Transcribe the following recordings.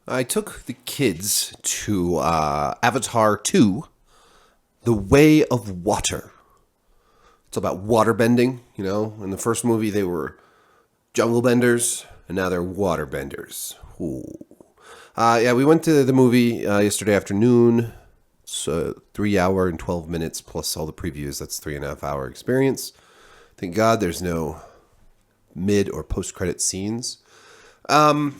I took the kids to Avatar 2, The Way of Water. It's about water bending, you know. In the first movie, they were jungle benders, and now they're water benders. Ooh. Yeah, we went to the movie yesterday afternoon. It's 3 hour and 12 minutes plus all the previews. That's 3.5 hour experience. Thank God there's no mid or post credit scenes. I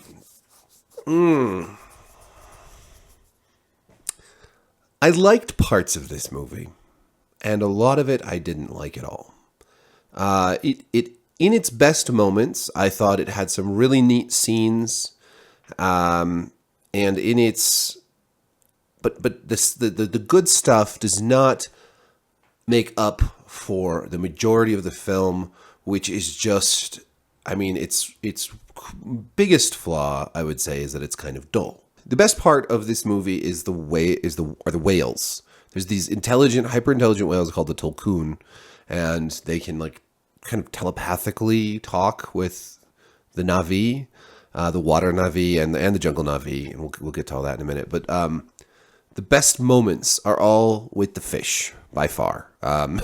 liked parts of this movie, and a lot of it I didn't like at all. It in its best moments, I thought it had some really neat scenes, and in its but the good stuff does not make up for the majority of the film, which is just, I mean, its biggest flaw, I would say, is that it's kind of dull. The best part of this movie is the whales. There's these hyper intelligent whales called the Tulkun, and they can like kind of telepathically talk with the Na'vi, the water Na'vi and the jungle Na'vi, and we'll get to all that in a minute. But the best moments are all with the fish by far, and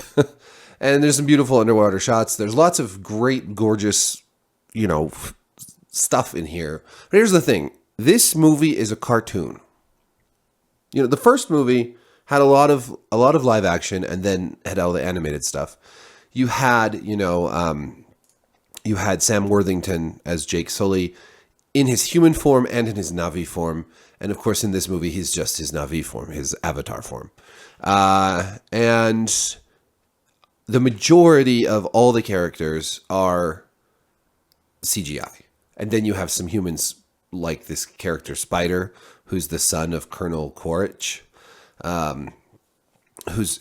there's some beautiful underwater shots. There's lots of great, gorgeous, stuff in here. But here's the thing. This movie is a cartoon. The first movie had a lot of live action and then had all the animated stuff. You had, you had Sam Worthington as Jake Sully in his human form and in his Na'vi form. And of course, in this movie, he's just his Na'vi form, his avatar form. And the majority of all the characters are CGI. And then you have some humans like this character Spider, who's the son of Colonel Quaritch, who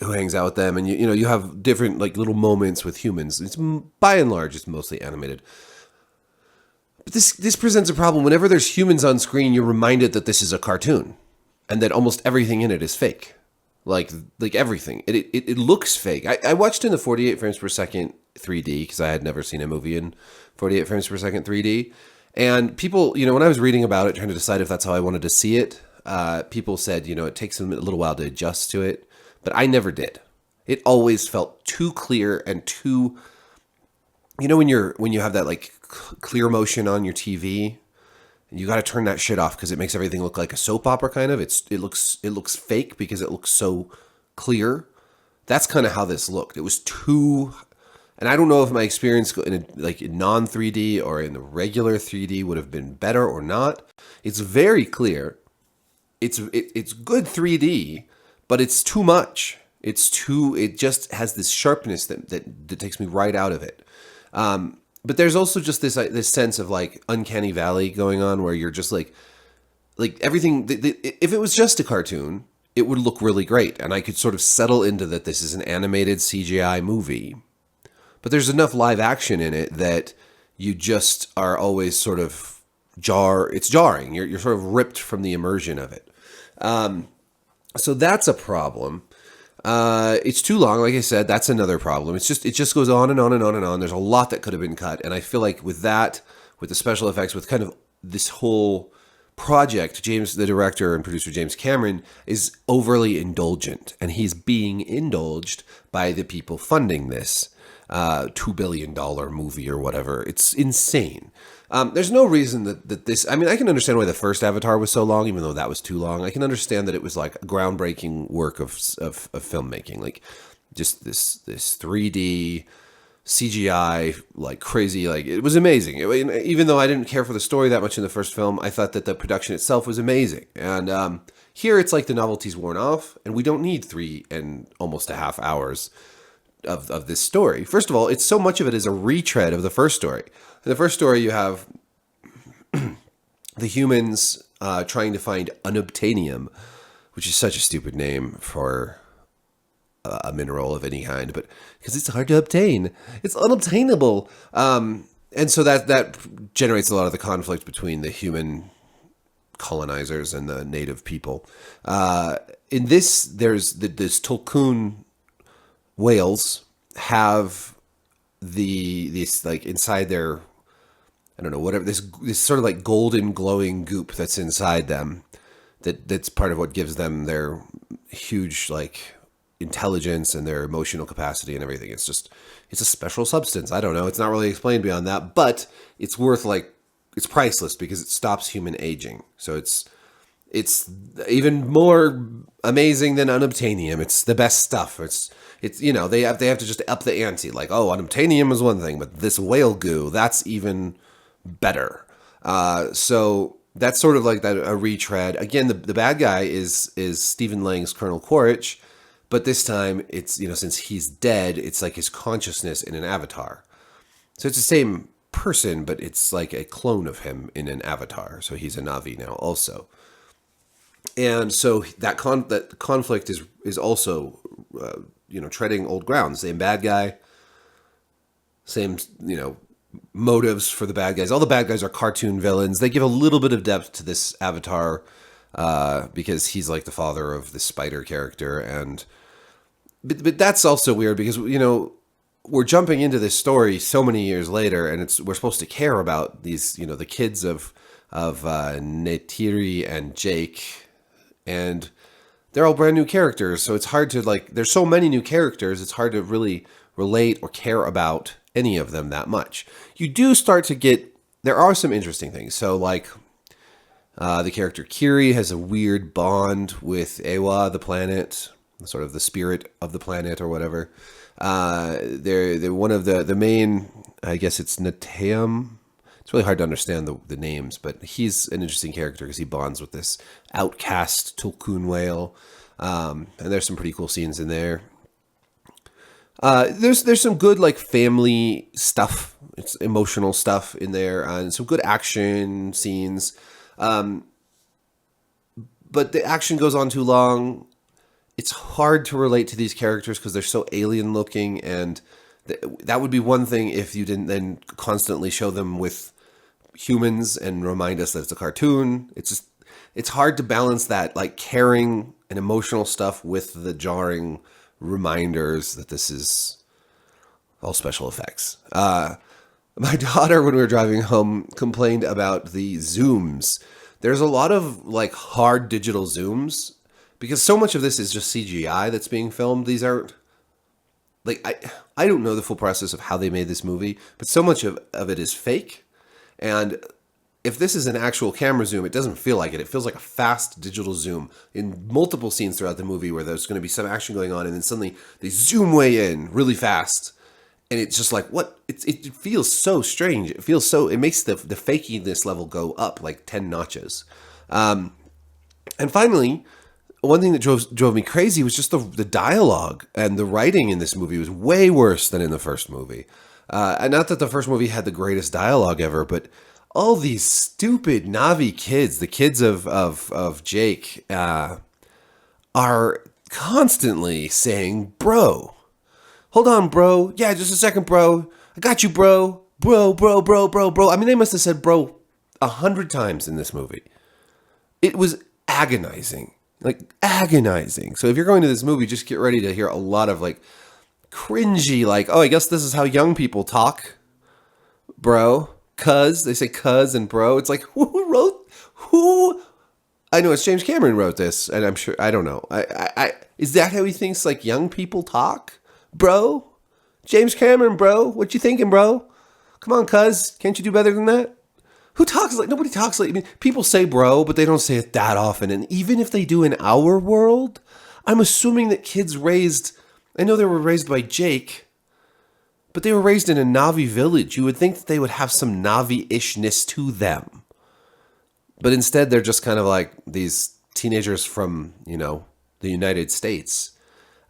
hangs out with them, and you have different like little moments with humans. It's by and large it's mostly animated. But this presents a problem. Whenever there's humans on screen, you're reminded that this is a cartoon, and that almost everything in it is fake. Like everything. It looks fake. I watched in the 48 frames per second 3D because I had never seen a movie in 48 frames per second 3D. And people, when I was reading about it, trying to decide if that's how I wanted to see it, people said, it takes them a little while to adjust to it. But I never did. It always felt too clear and too, when you have that like clear motion on your TV, you got to turn that shit off because it makes everything look like a soap opera kind of. It looks fake because it looks so clear. That's kind of how this looked. It was too. And I don't know if my experience in non 3D or in the regular 3D would have been better or not. It's very clear. It's good 3D, but it's too much. It just has this sharpness that takes me right out of it. But there's also just this sense of like uncanny valley going on where you're just like everything. If it was just a cartoon, it would look really great, and I could sort of settle into that this is an animated CGI movie. But there's enough live action in it that you just are always sort of it's jarring. You're sort of ripped from the immersion of it. So that's a problem. It's too long, like I said. That's another problem. It just goes on and on and on and on. There's a lot that could have been cut, and I feel like with the special effects, with kind of this whole project, the director and producer James Cameron is overly indulgent, and he's being indulged by the people funding this $2 billion movie or whatever. It's insane. There's no reason that this, I mean, I can understand why the first Avatar was so long, even though that was too long. I can understand that it was like a groundbreaking work of filmmaking, like just this 3D CGI, like crazy, like it was amazing. Even though I didn't care for the story that much in the first film, I thought that the production itself was amazing. And here it's like the novelty's worn off, and we don't need 3 and almost a half hours of this story. First of all, it's so much of it is a retread of the first story. In the first story, you have the humans trying to find unobtainium, which is such a stupid name for a mineral of any kind, but because it's hard to obtain, it's unobtainable. And so that generates a lot of the conflict between the human colonizers and the native people. In this, there's this Tulkun whales have these like inside their I don't know, whatever, this sort of like golden glowing goop that's inside them, that's part of what gives them their huge like intelligence and their emotional capacity and everything. It's a special substance. I don't know. It's not really explained beyond that, but it's worth like, it's priceless because it stops human aging. So it's even more amazing than unobtainium. It's the best stuff. It's they have to just up the ante. Like, oh, unobtainium is one thing, but this whale goo, that's even better. So that's sort of like that a retread. Again, the bad guy is Stephen Lang's Colonel Quaritch, but this time it's since he's dead, it's like his consciousness in an avatar. So it's the same person, but it's like a clone of him in an avatar. So he's a Na'vi now also. And so that conflict is also treading old ground. Same bad guy, same motives for the bad guys. All the bad guys are cartoon villains. They give a little bit of depth to this avatar because he's like the father of the spider character, but that's also weird because we're jumping into this story so many years later, and we're supposed to care about these the kids of Neytiri and Jake. And they're all brand new characters, so it's hard to there's so many new characters, it's hard to really relate or care about any of them that much. You do start to there are some interesting things. So the character Kiri has a weird bond with Ewa, the planet, sort of the spirit of the planet or whatever. They're one of the main, I guess it's Nateam. It's really hard to understand the names, but he's an interesting character because he bonds with this outcast Tulkun whale. And there's some pretty cool scenes in there. There's some good family stuff. It's emotional stuff in there, and some good action scenes. But the action goes on too long. It's hard to relate to these characters because they're so alien looking, and that would be one thing if you didn't then constantly show them with humans and remind us that it's a cartoon. It's hard to balance that caring and emotional stuff with the jarring reminders that this is all special effects. My daughter, when we were driving home, complained about the zooms. There's a lot of hard digital zooms because so much of this is just CGI that's being filmed. These aren't I don't know the full process of how they made this movie, but so much of it is fake. And if this is an actual camera zoom, it doesn't feel like it. It feels like a fast digital zoom in multiple scenes throughout the movie where there's going to be some action going on, and then suddenly they zoom way in really fast. And it's just what? It feels so strange. It makes the fakiness level go up 10 notches. And finally, one thing that drove me crazy was just the dialogue, and the writing in this movie was way worse than in the first movie. And not that the first movie had the greatest dialogue ever, but all these stupid Na'vi kids, the kids of Jake, are constantly saying, bro. Hold on, bro. Yeah, just a second, bro. I got you, bro. Bro. I mean, they must have said bro 100 times in this movie. It was agonizing. Agonizing. So if you're going to this movie, just get ready to hear a lot of cringy, oh, I guess this is how young people talk, bro. Cuz they say cuz and bro. It's who? I know it's James Cameron wrote this, and I'm sure, I don't know. I is that how he thinks young people talk, bro? James Cameron, bro. What you thinking, bro? Come on, cuz. Can't you do better than that? Who talks nobody talks I mean, people say bro, but they don't say it that often. And even if they do in our world, I'm assuming that kids I know they were raised by Jake, but they were raised in a Na'vi village. You would think that they would have some Na'vi-ishness to them. But instead, they're just kind of these teenagers from, the United States.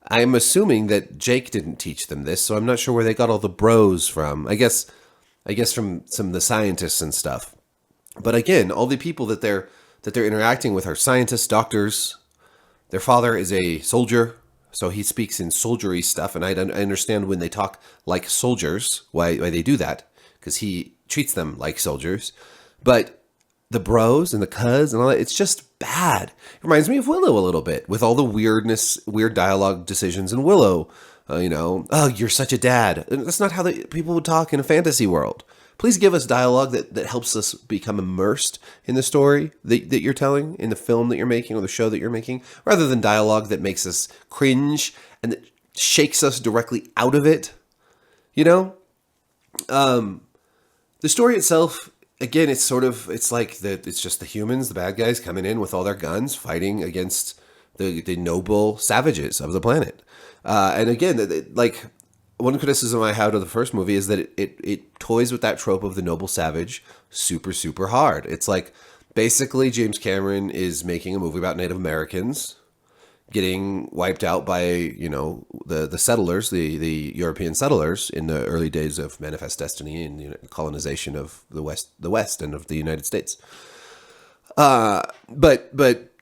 I'm assuming that Jake didn't teach them this, so I'm not sure where they got all the bros from. I guess from some of the scientists and stuff. But again, all the people that they're interacting with are scientists, doctors. Their father is a soldier, so he speaks in soldiery stuff, and I understand when they talk like soldiers, why they do that, because he treats them like soldiers. But the bros and the cuz and all that, it's just bad. It reminds me of Willow a little bit, with all the weird dialogue decisions in Willow. Oh, you're such a dad. And that's not how people would talk in a fantasy world. Please give us dialogue that helps us become immersed in the story that you're telling, in the film that you're making or the show that you're making, rather than dialogue that makes us cringe and that shakes us directly out of it. You know? The story itself, again, it's like it's just the humans, the bad guys coming in with all their guns, fighting against the noble savages of the planet. And again, like one criticism I had of the first movie is that it toys with that trope of the noble savage super, super hard. It's like basically James Cameron is making a movie about Native Americans getting wiped out by, the settlers, the European settlers in the early days of Manifest Destiny and colonization of the West and of the United States. But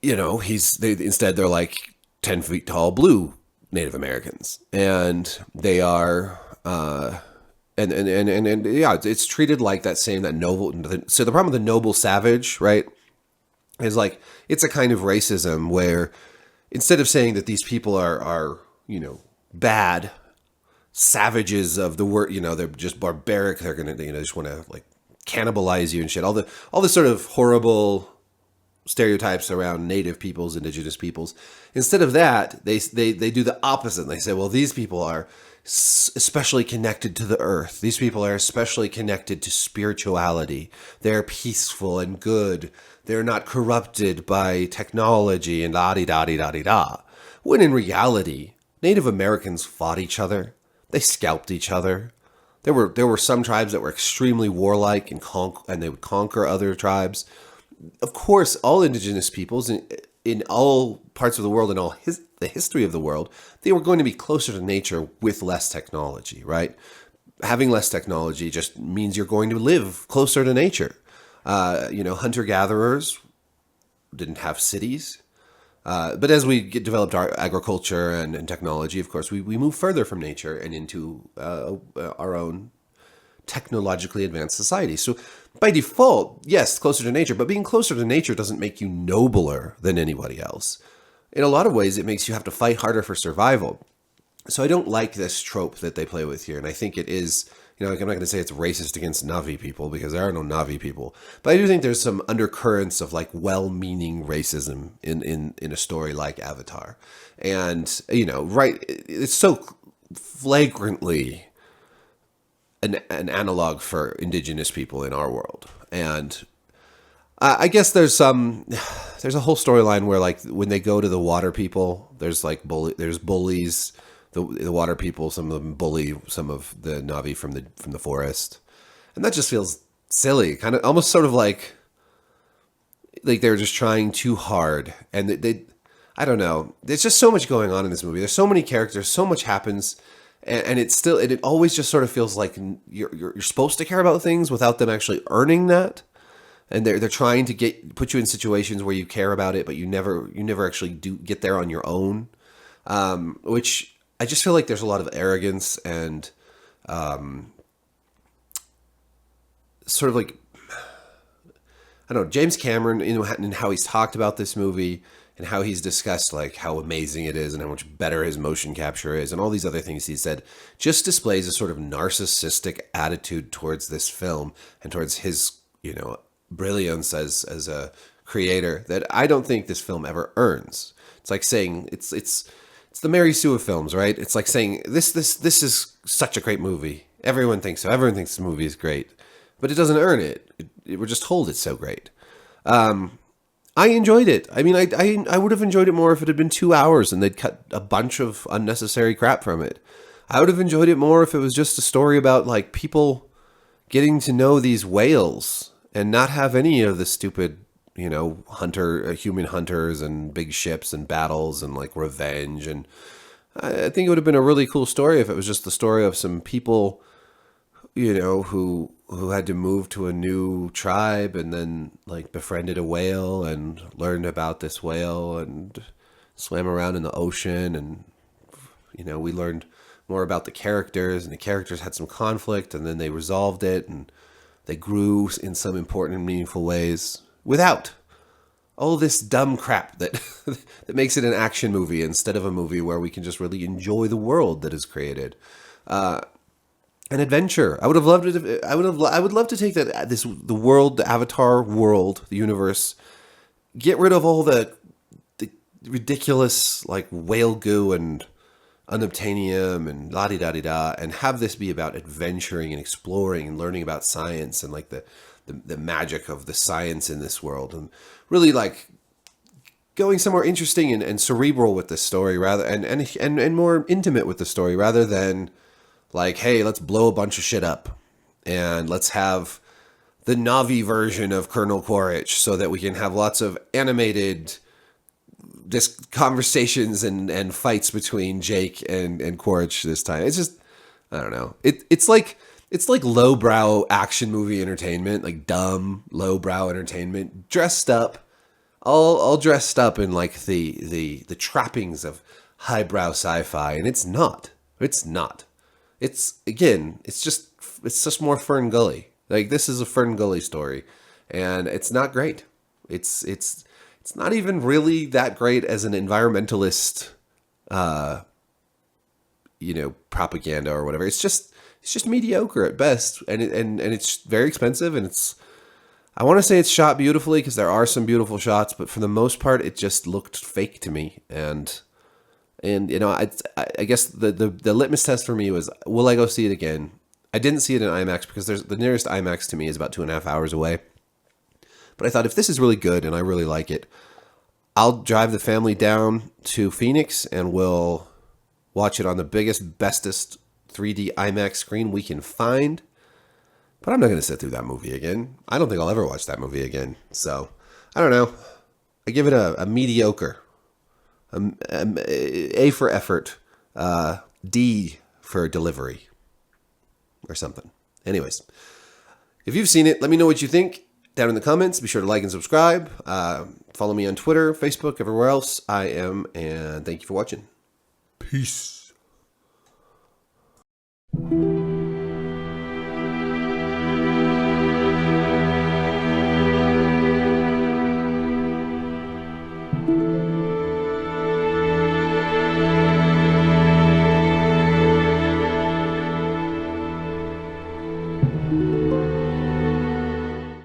instead they're like 10 feet tall blue Native Americans, and they are and yeah, it's treated like that noble. So the problem with the noble savage, right, is like it's a kind of racism where instead of saying that these people are bad savages of the word, they're just barbaric, they're gonna just want to like cannibalize you and shit, all the sort of horrible stereotypes around native peoples, indigenous peoples. Instead of that, they do the opposite. They say, well, these people are especially connected to the earth. These people are especially connected to spirituality. They're peaceful and good. They're not corrupted by technology and da-di-da-di-da-di-da. When in reality, Native Americans fought each other. They scalped each other. There were some tribes that were extremely warlike and they would conquer other tribes. Of course, all indigenous peoples in all parts of the world and the history of the world, they were going to be closer to nature with less technology, right? Having less technology just means you're going to live closer to nature. Hunter-gatherers didn't have cities. But as we developed our agriculture and technology, of course, we move further from nature and into our own technologically advanced society. So by default, yes, closer to nature, but being closer to nature doesn't make you nobler than anybody else. In a lot of ways, it makes you have to fight harder for survival. So I don't like this trope that they play with here. And I think it is, I'm not going to say it's racist against Na'vi people because there are no Na'vi people. But I do think there's some undercurrents of like well-meaning racism in a story like Avatar. And, right, it's so flagrantly an analog for indigenous people in our world. And I guess there's a whole storyline where like when they go to the water people, there's bullies. The water people, some of them bully some of the Na'vi from the forest, and that just feels silly, kind of almost sort of like they're just trying too hard, and they I don't know. There's just so much going on in this movie. There's so many characters, so much happens, and it always just sort of feels like you're supposed to care about things without them actually earning that, and they're trying to put you in situations where you care about it, but you never actually do get there on your own, which. I just feel like there's a lot of arrogance and sort of like, I don't know, James Cameron, and how he's talked about this movie and how he's discussed like how amazing it is and how much better his motion capture is and all these other things he said just displays a sort of narcissistic attitude towards this film and towards his, brilliance as a creator that I don't think this film ever earns. It's like saying it's the Mary Sue of films, right? It's like saying this is such a great movie. Everyone thinks so. Everyone thinks the movie is great, but it doesn't earn it. We're just told it's so great. I enjoyed it. I mean, I would have enjoyed it more if it had been 2 hours and they'd cut a bunch of unnecessary crap from it. I would have enjoyed it more if it was just a story about like people getting to know these whales and not have any of the stupid human hunters and big ships and battles and like revenge. And I think it would have been a really cool story if it was just the story of some people, who had to move to a new tribe and then like befriended a whale and learned about this whale and swam around in the ocean. And, we learned more about the characters and the characters had some conflict and then they resolved it and they grew in some important and meaningful ways. Without all this dumb crap that that makes it an action movie instead of a movie where we can just really enjoy the world that is created. an adventure. I would have loved it. I would love to take the world, the Avatar world, the universe. Get rid of all the ridiculous like whale goo and unobtainium and la di da di da, and have this be about adventuring and exploring and learning about science and like the magic of the science in this world, and really like going somewhere interesting and cerebral with this story rather and more intimate with the story rather than like, hey, let's blow a bunch of shit up and let's have the Navi version of Colonel Quaritch so that we can have lots of animated just conversations and fights between Jake and Quaritch this time. It's just, I don't know. It's like lowbrow action movie entertainment, like dumb lowbrow entertainment, dressed up, all dressed up in like the trappings of highbrow sci-fi, and it's not. It's not. It's just more Fern Gully. Like, this is a Fern Gully story, and it's not great. It's not even really that great as an environmentalist, propaganda or whatever. It's just mediocre at best, and it's very expensive, and I want to say it's shot beautifully because there are some beautiful shots, but for the most part, it just looked fake to me, and I guess the litmus test for me was, will I go see it again? I didn't see it in IMAX because the nearest IMAX to me is about 2.5 hours away. But I thought, if this is really good and I really like it, I'll drive the family down to Phoenix and we'll watch it on the biggest, bestest 3D IMAX screen we can find. But I'm not going to sit through that movie again. I don't think I'll ever watch that movie again. So, I don't know. I give it a mediocre. A for effort. D for delivery. Or something. Anyways, if you've seen it, let me know what you think down in the comments. Be sure to like and subscribe. Follow me on Twitter, Facebook, everywhere else I am. And thank you for watching. Peace.